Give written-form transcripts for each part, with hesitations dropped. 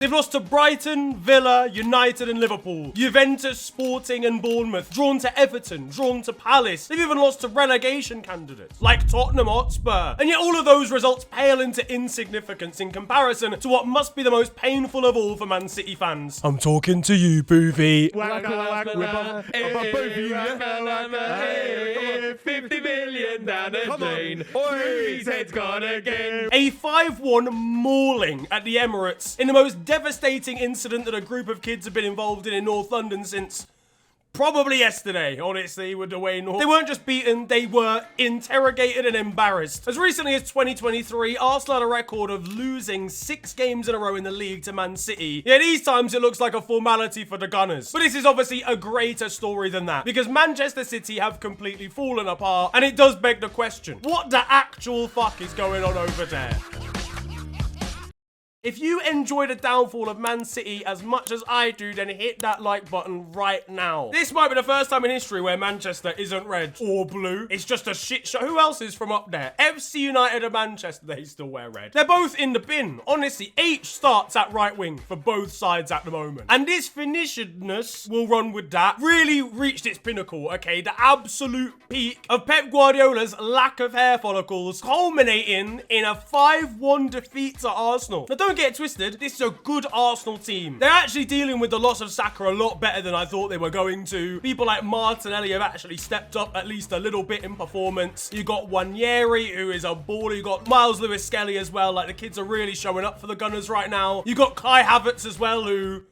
They've lost to Brighton, Villa, United and Liverpool, Juventus, Sporting and Bournemouth, drawn to Everton, drawn to Palace. They've even lost to relegation candidates like Tottenham Hotspur. And yet all of those results pale into insignificance in comparison to what must be the most painful of all for Man City fans. I'm talking to you, Boovie. 50 million down the drain. His head's gone again. A 5-1 mauling at the Emirates in the most devastating incident that a group of kids have been involved in North London since probably yesterday, honestly, with the way North. They weren't just beaten, they were interrogated and embarrassed. As recently as 2023, Arsenal had a record of losing 6 games in a row in the league to Man City. Yeah, these times it looks like a formality for the Gunners. But this is obviously a greater story than that, because Manchester City have completely fallen apart, and it does beg the question, what the actual fuck is going on over there? If you enjoy the downfall of Man City as much as I do, then hit that like button right now. This might be the first time in history where Manchester isn't red or blue. It's just a shit show. Who else is from up there? FC United and Manchester, they still wear red. They're both in the bin. Honestly, H starts at right wing for both sides at the moment. And this finishedness, we'll run with that, really reached its pinnacle, okay? The absolute peak of Pep Guardiola's lack of hair follicles, culminating in a 5-1 defeat to Arsenal. Now, don't get it twisted, this is a good Arsenal team. They're actually dealing with the loss of Saka a lot better than I thought they were going to. People like Martinelli have actually stepped up at least a little bit in performance. You got Wanyeri, who is a baller. You got Miles Lewis-Skelly as well. Like, the kids are really showing up for the Gunners right now. You got Kai Havertz as well, who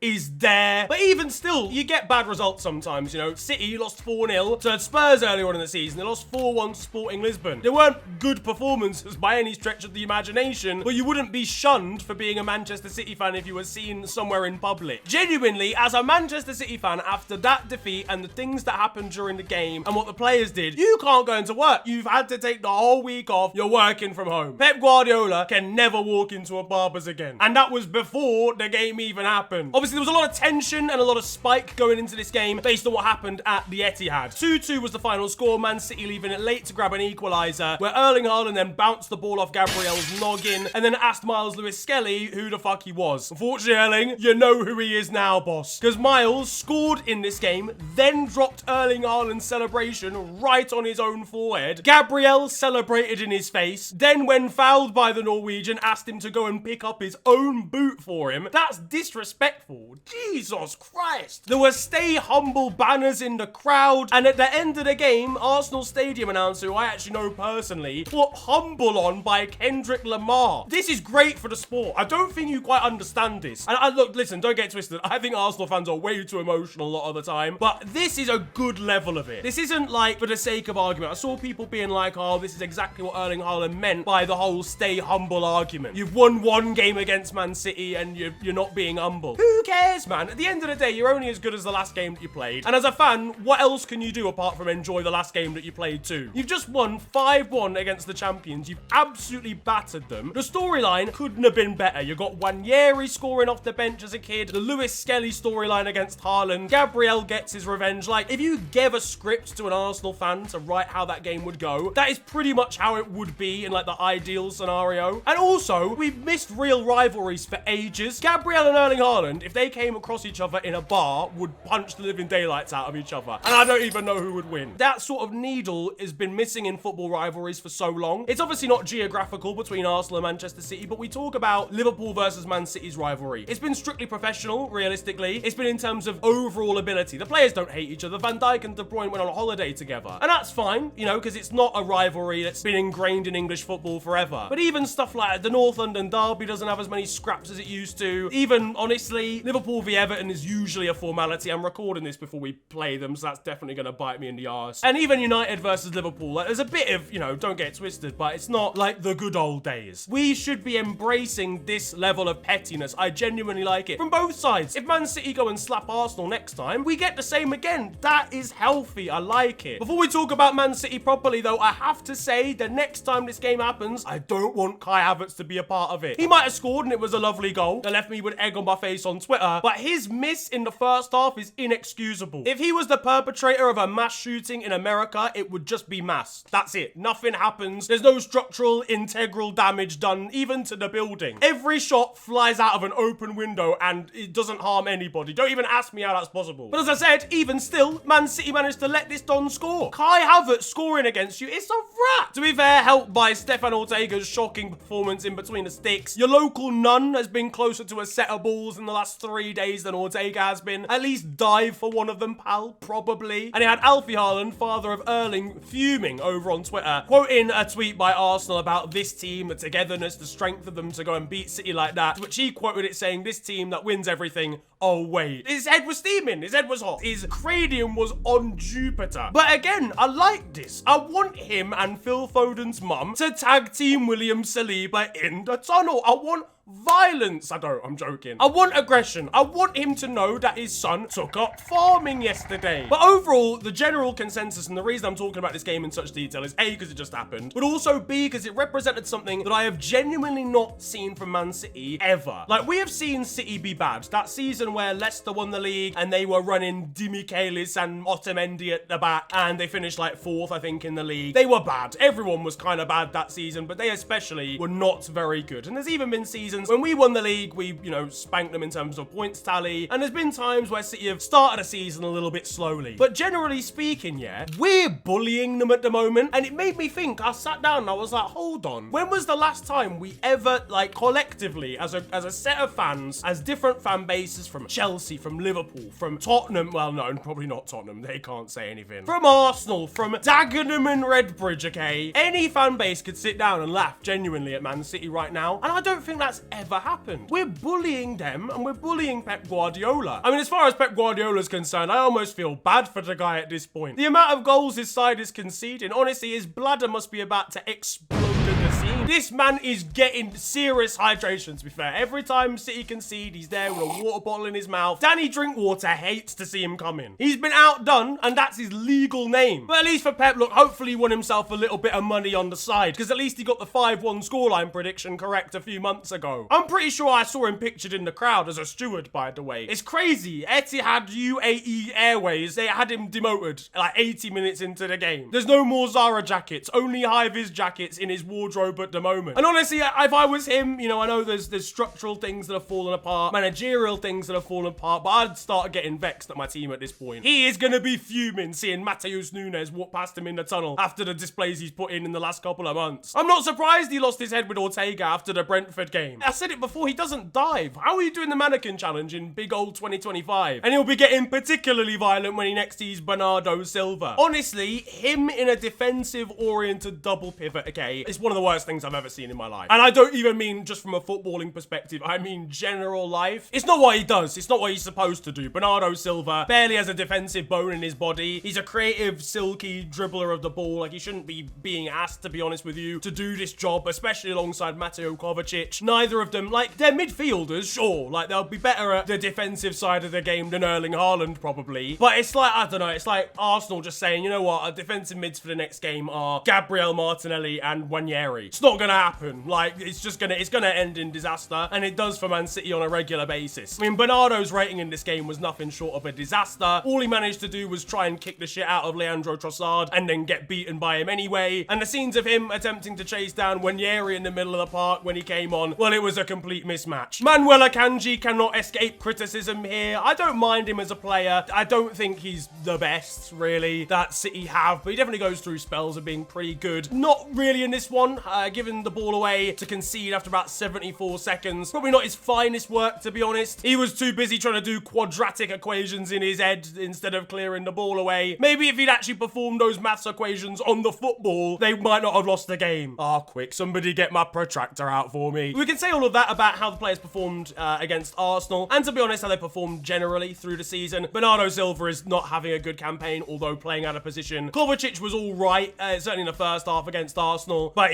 is there. But even still, you get bad results sometimes, you know. City lost 4-0 to Spurs earlier on in the season. They lost 4-1 to Sporting Lisbon. They weren't good performances by any stretch of the imagination, but you wouldn't be shunned for being a Manchester City fan if you were seen somewhere in public. Genuinely, as a Manchester City fan, after that defeat and the things that happened during the game and what the players did, you can't go into work. You've had to take the whole week off. You're working from home. Pep Guardiola can never walk into a barber's again. And that was before the game even happened. Obviously, there was a lot of tension and a lot of spike going into this game based on what happened at the Etihad. 2-2 was the final score, Man City leaving it late to grab an equaliser, where Erling Haaland then bounced the ball off Gabriel's noggin and then asked Miles Lewis-Skelly who the fuck he was. Unfortunately, Erling, you know who he is now, boss. Because Miles scored in this game, then dropped Erling Haaland's celebration right on his own forehead. Gabriel celebrated in his face, then when fouled by the Norwegian, asked him to go and pick up his own boot for him. That's disrespectful. Jesus Christ. There were stay humble banners in the crowd, and at the end of the game, Arsenal Stadium announcer, who I actually know personally, put humble on by Kendrick Lamar. This is great for the sport. I don't think you quite understand this. And look, listen, don't get it twisted. I think Arsenal fans are way too emotional a lot of the time, but this is a good level of it. This isn't like for the sake of argument. I saw people being like, oh, this is exactly what Erling Haaland meant by the whole stay humble argument. You've won one game against Man City and you're not being humble. Who cares, man? At the end of the day, you're only as good as the last game that you played. And as a fan, what else can you do apart from enjoy the last game that you played too? You've just won 5-1 against the champions. You've absolutely battered them. The storyline couldn't have been better. You got Wanyeri scoring off the bench as a kid. The Lewis-Skelly storyline against Haaland. Gabriel gets his revenge. Like, if you gave a script to an Arsenal fan to write how that game would go, that is pretty much how it would be in like the ideal scenario. And also, we've missed real rivalries for ages. Gabriel and Erling Haaland, if they came across each other in a bar, would punch the living daylights out of each other. And I don't even know who would win. That sort of needle has been missing in football rivalries for so long. It's obviously not geographical between Arsenal and Manchester City, but we talk about Liverpool versus Man City's rivalry. It's been strictly professional, realistically. It's been in terms of overall ability. The players don't hate each other. Van Dijk and De Bruyne went on a holiday together. And that's fine, you know, because it's not a rivalry that's been ingrained in English football forever. But even stuff like the North London derby doesn't have as many scraps as it used to. Even, honestly, Liverpool v Everton is usually a formality. I'm recording this before we play them, so that's definitely going to bite me in the arse. And even United versus Liverpool, like, there's a bit of, you know, don't get it twisted, but it's not like the good old days. We should be embracing this level of pettiness. I genuinely like it. From both sides. If Man City go and slap Arsenal next time, we get the same again. That is healthy. I like it. Before we talk about Man City properly, though, I have to say the next time this game happens, I don't want Kai Havertz to be a part of it. He might have scored and it was a lovely goal that left me with egg on my face on Twitter. Twitter, but his miss in the first half is inexcusable. If he was the perpetrator of a mass shooting in America, it would just be mass. That's it. Nothing happens. There's no structural, integral damage done, even to the building. Every shot flies out of an open window and it doesn't harm anybody. Don't even ask me how that's possible. But as I said, even still, Man City managed to let this Don score. Kai Havertz scoring against you, it's a wrap. To be fair, helped by Stefan Ortega's shocking performance in between the sticks, your local nun has been closer to a set of balls in the last 3 days than Ortega has been. At least dive for one of them, pal, probably. And he had Alfie Haaland, father of Erling, fuming over on Twitter, quoting a tweet by Arsenal about this team, the togetherness, the strength of them to go and beat City like that, to which he quoted it saying, this team that wins everything, oh wait. His head was steaming, his head was hot, his cranium was on Jupiter. But again, I like this. I want him and Phil Foden's mum to tag team William Saliba in the tunnel. I want violence. I'm joking. I want aggression. I want him to know that his son took up farming yesterday. But overall, the general consensus, and the reason I'm talking about this game in such detail is A, because it just happened, but also B, because it represented something that I have genuinely not seen from Man City ever. Like, we have seen City be bad. That season where Leicester won the league and they were running Di Michaelis and Otamendi at the back and they finished like 4th, I think, in the league. They were bad. Everyone was kind of bad that season, but they especially were not very good. And there's even been seasons when we won the league, we, spanked them in terms of points tally. And there's been times where City have started a season a little bit slowly. But generally speaking, yeah, we're bullying them at the moment. And it made me think, I sat down and I was like, hold on. When was the last time we ever, like, collectively, as a set of fans, as different fan bases from Chelsea, from Liverpool, from Tottenham, well, no, probably not Tottenham, they can't say anything, from Arsenal, from Dagenham and Redbridge, okay? Any fan base could sit down and laugh genuinely at Man City right now. And I don't think that's ever happened. We're bullying them and we're bullying Pep Guardiola. I mean, as far as Pep Guardiola's concerned, I almost feel bad for the guy at this point. The amount of goals his side is conceding, honestly, his bladder must be about to explode in the scene. This man is getting serious hydration, to be fair. Every time City concede, he's there with a water bottle in his mouth. Danny Drinkwater hates to see him come in. He's been outdone, and that's his legal name. But at least for Pep, look, hopefully he won himself a little bit of money on the side, because at least he got the 5-1 scoreline prediction correct a few months ago. I'm pretty sure I saw him pictured in the crowd as a steward, by the way. It's crazy. Etihad UAE Airways, they had him demoted like 80 minutes into the game. There's no more Zara jackets, only high-vis jackets in his wardrobe at the moment. And honestly, if I was him, I know there's structural things that have fallen apart, managerial things that have fallen apart, but I'd start getting vexed at my team at this point. He is going to be fuming seeing Matheus Nunes walk past him in the tunnel after the displays he's put in the last couple of months. I'm not surprised he lost his head with Ortega after the Brentford game. I said it before, he doesn't dive. How are you doing the mannequin challenge in big old 2025? And he'll be getting particularly violent when he next sees Bernardo Silva. Honestly, him in a defensive-oriented double pivot, okay, it's one of the worst things I've ever seen in my life. And I don't even mean just from a footballing perspective, I mean general life. It's not what he does. It's not what he's supposed to do. Bernardo Silva barely has a defensive bone in his body. He's a creative, silky dribbler of the ball. Like, he shouldn't be being asked, to be honest with you, to do this job, especially alongside Mateo Kovacic. Neither of them, like, they're midfielders, sure. Like, they'll be better at the defensive side of the game than Erling Haaland, probably. But it's like, I don't know, it's like Arsenal just saying, you know what, our defensive mids for the next game are Gabriel Martinelli and Wanyeri. It's not gonna happen. Like, it's gonna end in disaster, and it does for Man City on a regular basis. I mean, Bernardo's rating in this game was nothing short of a disaster. All he managed to do was try and kick the shit out of Leandro Trossard and then get beaten by him anyway. And the scenes of him attempting to chase down Wanyeri in the middle of the park when he came on, well, it was a complete mismatch. Manuel Akanji cannot escape criticism here. I don't mind him as a player. I don't think he's the best, really, that City have, but he definitely goes through spells of being pretty good. Not really in this one, giving the ball away to concede after about 74 seconds. Probably not his finest work, to be honest. He was too busy trying to do quadratic equations in his head instead of clearing the ball away. Maybe if he'd actually performed those maths equations on the football, they might not have lost the game. Quick, somebody get my protractor out for me. We can say all of that about how the players performed against Arsenal, and to be honest, how they performed generally through the season. Bernardo Silva is not having a good campaign, although playing out of position. Kovacic was all right, certainly in the first half against Arsenal, but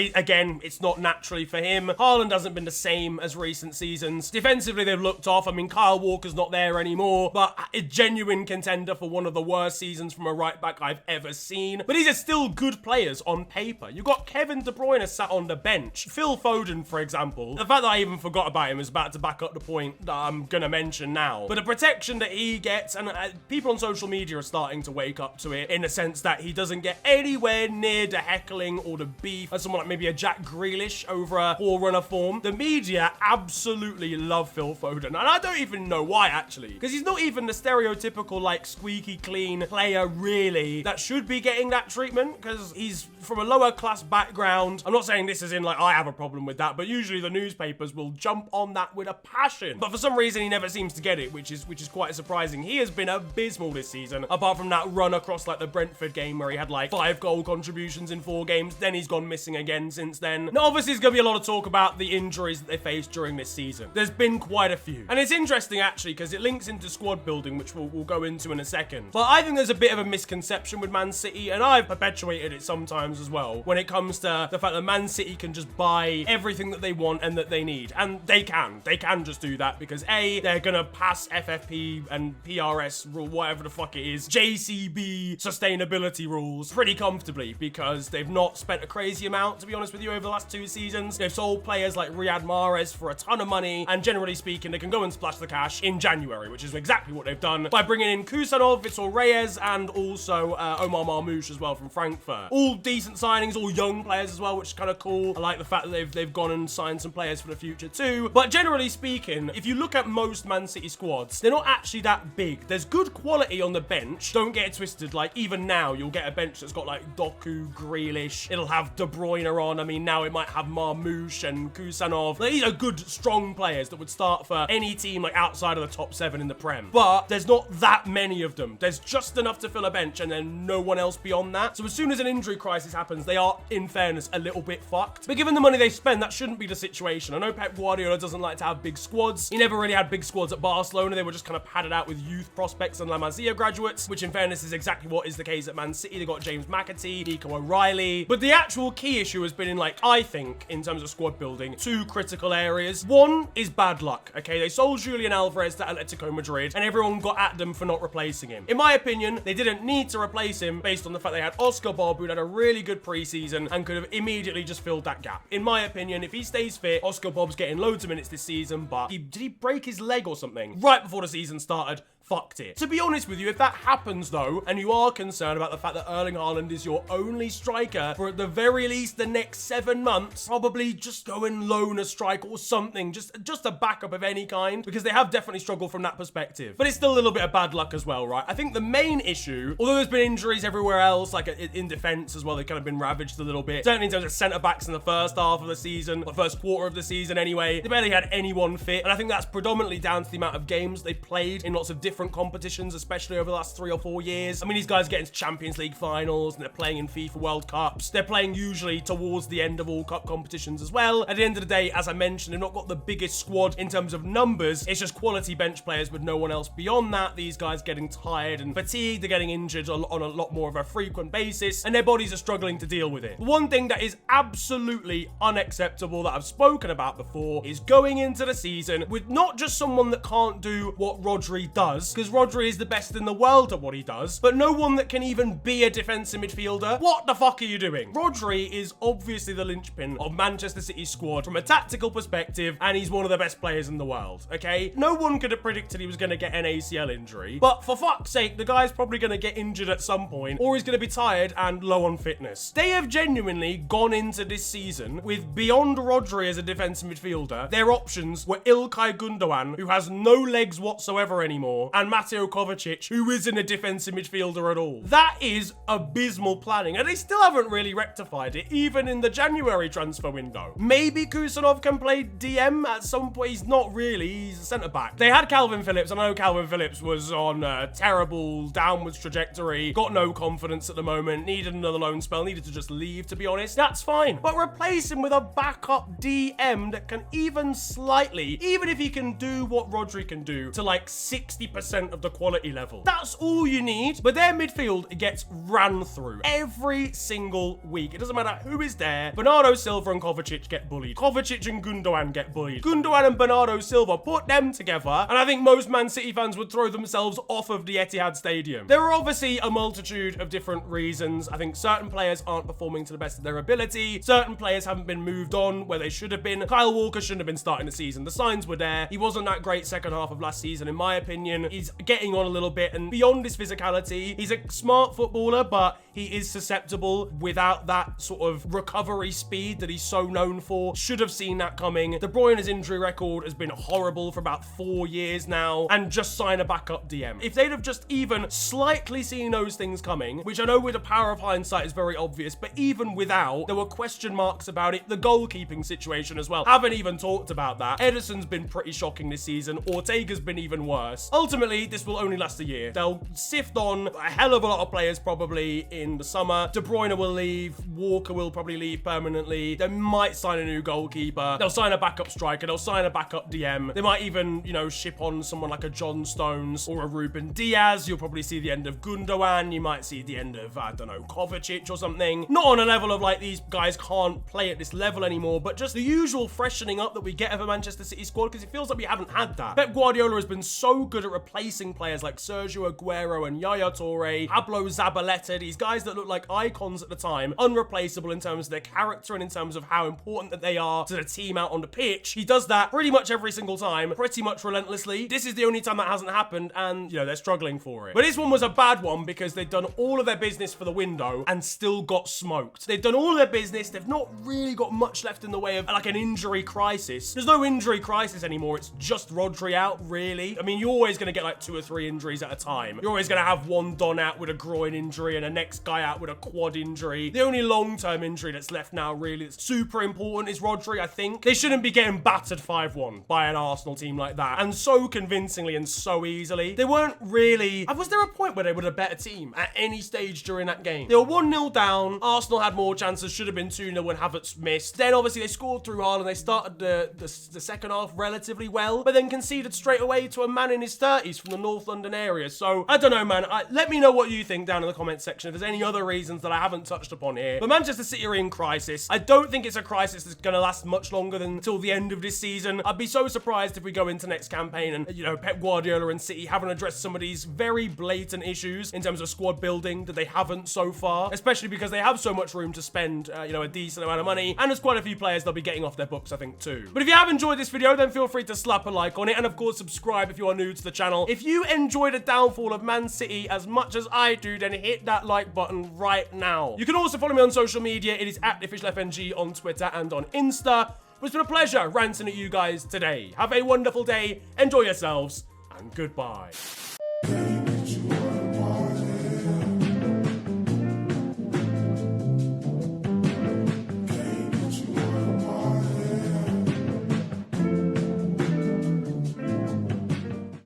again, it's not naturally for him. Haaland hasn't been the same as recent seasons. Defensively, they've looked off. I mean, Kyle Walker's not there anymore, but a genuine contender for one of the worst seasons from a right back I've ever seen. But these are still good players on paper. You've got Kevin De Bruyne sat on the bench. Phil Foden, for example. The fact that I even forgot about him is about to back up the point that I'm gonna mention now. But the protection that he gets, and people on social media are starting to wake up to it in the sense that he doesn't get anywhere near the heckling or the beef as someone like maybe a Jack Grealish over a poor run of form. The media absolutely love Phil Foden, and I don't even know why, actually, because he's not even the stereotypical like squeaky clean player really that should be getting that treatment, because he's from a lower class background. I'm not saying this is in like I have a problem with that, but usually the newspapers will jump on that with a passion. But for some reason he never seems to get it, which is quite surprising. He has been abysmal this season, apart from that run across like the Brentford game where he had like 5 goal contributions in 4 games. Then he's gone missing again since then. Now obviously there's gonna be a lot of talk about the injuries that they faced during this season. There's been quite a few, and it's interesting actually because it links into squad building, which we'll go into in a second. But I think there's a bit of a misconception with Man City, and I've perpetuated it sometimes as well, when it comes to the fact that Man City can just buy everything that they want and that they need. And they can just do that because A, they're gonna pass FFP and PRS rule, whatever the fuck it is, JCB sustainability rules pretty comfortably because they've not spent a crazy amount, to be honest with you, over the last 2 seasons. They've sold players like Riyad Mahrez for a ton of money, and generally speaking, they can go and splash the cash in January, which is exactly what they've done by bringing in Kusanov, Vitor Reyes, and also Omar Marmoush as well from Frankfurt. All decent signings, all young players as well, which is kind of cool. I like the fact that they've gone and signed some players for the future too. But generally speaking, if you look at most Man City squads, they're not actually that big. There's good quality on the bench. Don't get it twisted. Like, even now, you'll get a bench that's got like Doku, Grealish. It'll have De Bruyne on. I mean, now it might have Marmoush and Kusanov. Like, these are good, strong players that would start for any team like outside of the top 7 in the Prem. But there's not that many of them. There's just enough to fill a bench and then no one else beyond that. So as soon as an injury crisis happens, they are, in fairness, a little bit fucked. But given the money they spend, that shouldn't be the situation. I know Pep Guardiola doesn't like to have big squads. He never really had big squads at Barcelona. They were just kind of padded out with youth prospects and La Masia graduates, which in fairness is exactly what is the case at Man City. They got James McAtee, Nico O'Reilly. But the actual key issue has been in, like, I think, in terms of squad building, 2 critical areas. One is bad luck, okay? They sold Julian Alvarez to Atletico Madrid, and everyone got at them for not replacing him. In my opinion, they didn't need to replace him based on the fact they had Oscar Bob, who had a really good preseason and could have immediately just filled that gap. In my opinion, if he stays fit, Oscar Bob's getting loads of minutes this season, but did he break his leg or something right before the season started? Fucked it. To be honest with you, if that happens though, and you are concerned about the fact that Erling Haaland is your only striker for at the very least the next 7 months, probably just go and loan a striker or something, just a backup of any kind, because they have definitely struggled from that perspective. But it's still a little bit of bad luck as well, right? I think the main issue, although there's been injuries everywhere else, like in defense as well, they've kind of been ravaged a little bit. Certainly in terms of centre-backs in the first half of the season, the first quarter of the season anyway, they barely had anyone fit, and I think that's predominantly down to the amount of games they played in lots of different competitions, especially over the last 3 or 4 years. I mean, these guys get into Champions League finals and they're playing in FIFA World Cups. They're playing usually towards the end of all cup competitions as well. At the end of the day, as I mentioned, they've not got the biggest squad in terms of numbers. It's just quality bench players with no one else beyond that. These guys getting tired and fatigued. They're getting injured on a lot more of a frequent basis, and their bodies are struggling to deal with it. One thing that is absolutely unacceptable that I've spoken about before is going into the season with not just someone that can't do what Rodri does, because Rodri is the best in the world at what he does, but no one that can even be a defensive midfielder. What the fuck are you doing? Rodri is obviously the linchpin of Manchester City's squad from a tactical perspective, and he's one of the best players in the world, okay? No one could have predicted he was going to get an ACL injury, but for fuck's sake, the guy's probably going to get injured at some point, or he's going to be tired and low on fitness. They have genuinely gone into this season with, beyond Rodri as a defensive midfielder, their options were Ilkay Gundogan, who has no legs whatsoever anymore, and Mateo Kovacic, who isn't a defensive midfielder at all. That is abysmal planning, and they still haven't really rectified it, even in the January transfer window. Maybe Kusanov can play DM at some point. He's not really. He's a centre-back. They had Calvin Phillips. I know Calvin Phillips was on a terrible downwards trajectory, got no confidence at the moment, needed another loan spell, needed to just leave, to be honest. That's fine. But replace him with a backup DM that can even slightly, even if he can do what Rodri can do to like 60% 10% of the quality level. That's all you need. But their midfield gets ran through every single week. It doesn't matter who is there. Bernardo Silva and Kovacic get bullied. Kovacic and Gundogan get bullied. Gundogan and Bernardo Silva, put them together, and I think most Man City fans would throw themselves off of the Etihad Stadium. There are obviously a multitude of different reasons. I think certain players aren't performing to the best of their ability. Certain players haven't been moved on where they should have been. Kyle Walker shouldn't have been starting the season. The signs were there. He wasn't that great second half of last season, in my opinion. He's getting on a little bit, and beyond his physicality, he's a smart footballer, but he is susceptible without that sort of recovery speed that he's so known for. Should have seen that coming. De Bruyne's injury record has been horrible for about 4 years now, and just sign a backup DM. If they'd have just even slightly seen those things coming, which I know with the power of hindsight is very obvious, but even without, there were question marks about it. The goalkeeping situation as well. Haven't even talked about that. Ederson's been pretty shocking this season. Ortega's been even worse. Ultimately, this will only last a year. They'll sift on a hell of a lot of players probably in the summer. De Bruyne will leave. Walker will probably leave permanently. They might sign a new goalkeeper. They'll sign a backup striker. They'll sign a backup DM. They might even, you know, ship on someone like a John Stones or a Ruben Diaz. You'll probably see the end of Gundogan. You might see the end of, I don't know, Kovacic or something. Not on a level of like these guys can't play at this level anymore, but just the usual freshening up that we get of a Manchester City squad, because it feels like we haven't had that. Pep Guardiola has been so good at replacing players like Sergio Aguero and Yaya Toure, Pablo Zabaleta, these guys that look like icons at the time, unreplaceable in terms of their character and in terms of how important that they are to the team out on the pitch. He does that pretty much every single time, pretty much relentlessly. This is the only time that hasn't happened, and, you know, they're struggling for it. But this one was a bad one because they've done all of their business for the window and still got smoked. They've done all of their business. They've not really got much left in the way of like an injury crisis. There's no injury crisis anymore. It's just Rodri out, really. I mean, you're always going to get like 2 or 3 injuries at a time. You're always going to have one Don out with a groin injury and a next guy out with a quad injury. The only long-term injury that's left now really that's super important is Rodri, I think. They shouldn't be getting battered 5-1 by an Arsenal team like that, and so convincingly and so easily. They weren't really... Was there a point where they were a better team at any stage during that game? They were 1-0 down. Arsenal had more chances, should have been 2-0 when Havertz missed. Then obviously they scored through Haaland. They started the second half relatively well, but then conceded straight away to a man in his 30s from the North London area. So I don't know, man. Let me know what you think down in the comments section if there's any other reasons that I haven't touched upon here. But Manchester City are in crisis. I don't think it's a crisis that's going to last much longer than until the end of this season. I'd be so surprised if we go into next campaign and, you know, Pep Guardiola and City haven't addressed some of these very blatant issues in terms of squad building that they haven't so far, especially because they have so much room to spend, you know, a decent amount of money, and there's quite a few players they'll be getting off their books, I think, too. But if you have enjoyed this video, then feel free to slap a like on it, and of course subscribe if you are new to the channel. If you enjoy the downfall of Man City as much as I do, then hit that like button right now. You can also follow me on social media. It is at @TheOfficialFNG on Twitter and on Insta. It's been a pleasure ranting at you guys today. Have a wonderful day, enjoy yourselves, and goodbye.